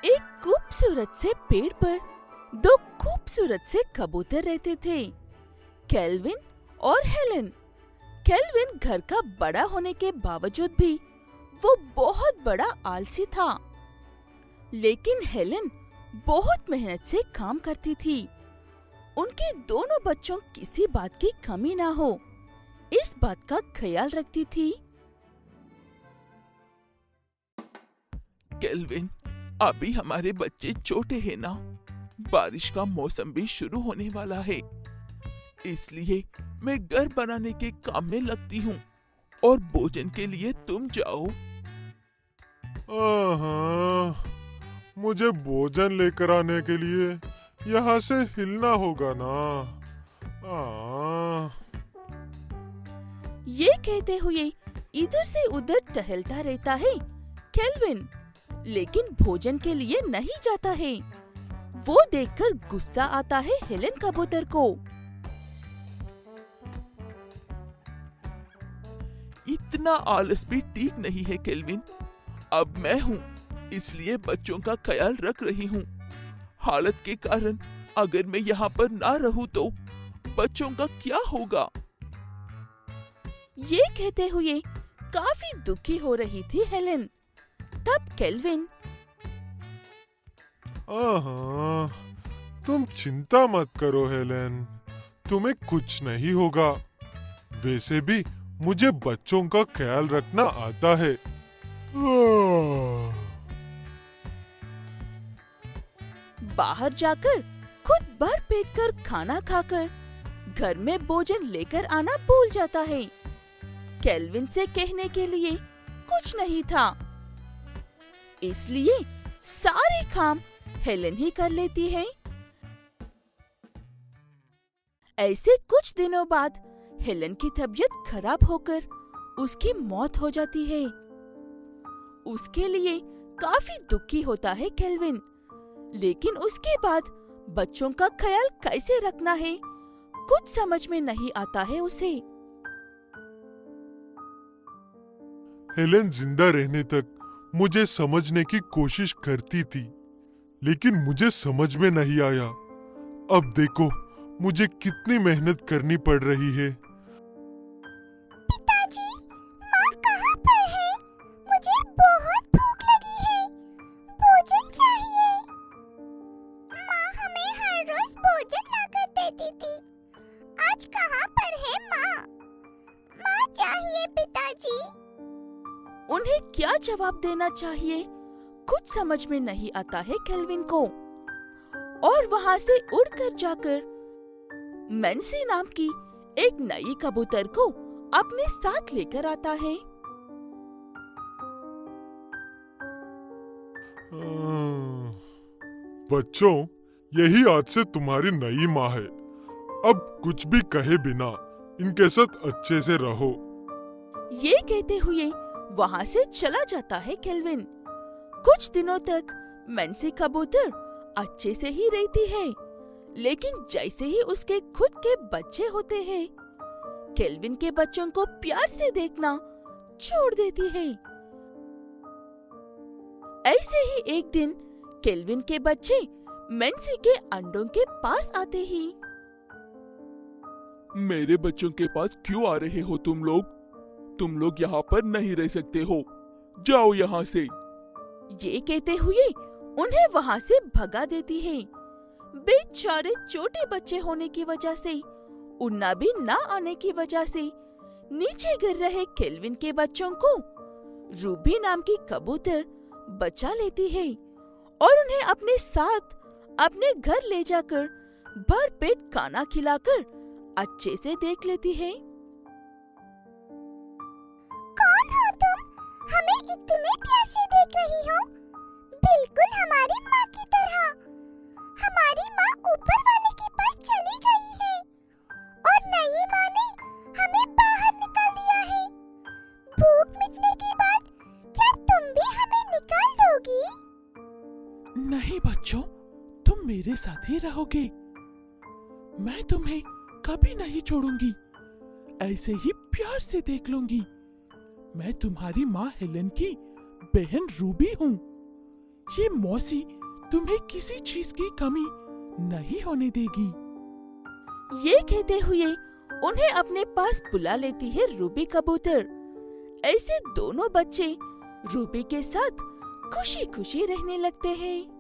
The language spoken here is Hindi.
एक खूबसूरत से पेड़ पर दो खूबसूरत से कबूतर रहते थे, केल्विन और हेलन। केल्विन घर का बड़ा होने के बावजूद भी वो बहुत बड़ा आलसी था, लेकिन हेलन बहुत मेहनत से काम करती थी। उनके दोनों बच्चों किसी बात की कमी ना हो, इस बात का ख्याल रखती थी। केल्विन, अभी हमारे बच्चे छोटे हैं ना, बारिश का मौसम भी शुरू होने वाला है, इसलिए मैं घर बनाने के काम में लगती हूँ और भोजन के लिए तुम जाओ। मुझे भोजन लेकर आने के लिए यहाँ से हिलना होगा ना। ये कहते हुए इधर से उधर टहलता रहता है केल्विन, लेकिन भोजन के लिए नहीं जाता है। वो देखकर गुस्सा आता है हेलन कबूतर को। इतना आलस भी ठीक नहीं है केल्विन। अब मैं हूँ, इसलिए बच्चों का ख्याल रख रही हूँ। हालत के कारण अगर मैं यहाँ पर ना रहूँ तो बच्चों का क्या होगा? ये कहते हुए काफी दुखी हो रही थी हेलन। तब केल्विन, तुम चिंता मत करो हेलन, तुम्हें कुछ नहीं होगा। वैसे भी मुझे बच्चों का ख्याल रखना आता है। बाहर जाकर खुद भर पेट कर खाना खाकर घर में भोजन लेकर आना भूल जाता है। केल्विन से कहने के लिए कुछ नहीं था, इसलिए सारे काम हेलन ही कर लेती है। ऐसे कुछ दिनों बाद हेलन की तबीयत खराब होकर उसकी मौत हो जाती है। उसके लिए काफी दुखी होता है केल्विन, लेकिन उसके बाद बच्चों का ख्याल कैसे रखना है कुछ समझ में नहीं आता है उसे। हेलन जिंदा रहने तक मुझे समझने की कोशिश करती थी, लेकिन मुझे समझ में नहीं आया। अब देखो मुझे कितनी मेहनत करनी पड़ रही है। पिताजी, माँ कहाँ पर है? मुझे बहुत भूख लगी है, भोजन चाहिए। माँ हमें हर रोज भोजन लाकर देती थी, आज कहाँ पर है माँ? माँ चाहिए पिताजी। उन्हें क्या जवाब देना चाहिए कुछ समझ में नहीं आता है केल्विन को, और वहाँ से उड़कर जाकर मैन्सी नाम की एक नई कबूतर को अपने साथ लेकर आता है। बच्चों, यही आज से तुम्हारी नई माँ है। अब कुछ भी कहे बिना इनके साथ अच्छे से रहो। ये कहते हुए वहाँ से चला जाता है केल्विन। कुछ दिनों तक मैन्सी कबूतर अच्छे से ही रहती है, लेकिन जैसे ही उसके खुद के बच्चे होते हैं, केल्विन के बच्चों को प्यार से देखना छोड़ देती है। ऐसे ही एक दिन केल्विन के बच्चे मैन्सी के अंडों के पास आते ही, मेरे बच्चों के पास क्यों आ रहे हो तुम लोग? तुम लोग यहाँ पर नहीं रह सकते हो, जाओ यहाँ से। ये कहते हुए उन्हें वहाँ से भगा देती है। बेचारे छोटे बच्चे होने की वजह से, उड़ना भी ना आने की वजह से नीचे गिर रहे केल्विन के बच्चों को रूबी नाम की कबूतर बचा लेती है और उन्हें अपने साथ अपने घर ले जाकर भर पेट खाना खिलाकर अच्छे से देख लेती है। कौन हो तुम? हमें इतने प्यार से देख रही हो, बिल्कुल हमारी माँ की तरह। हमारी माँ ऊपर वाले के पास चली गई है और नई माँ ने हमें बाहर निकाल दिया है। भूख मिटने के बाद क्या तुम भी हमें निकाल दोगी? नहीं बच्चों, तुम मेरे साथ ही रहोगे। मैं तुम्हें कभी नहीं छोड़ूंगी, ऐसे ही प्यार से देख लूंगी। मैं तुम्हारी माँ हेलन की बहन रूबी हूँ। ये मौसी तुम्हें किसी चीज की कमी नहीं होने देगी। ये कहते हुए उन्हें अपने पास बुला लेती है रूबी कबूतर। ऐसे दोनों बच्चे रूबी के साथ खुशी खुशी रहने लगते हैं।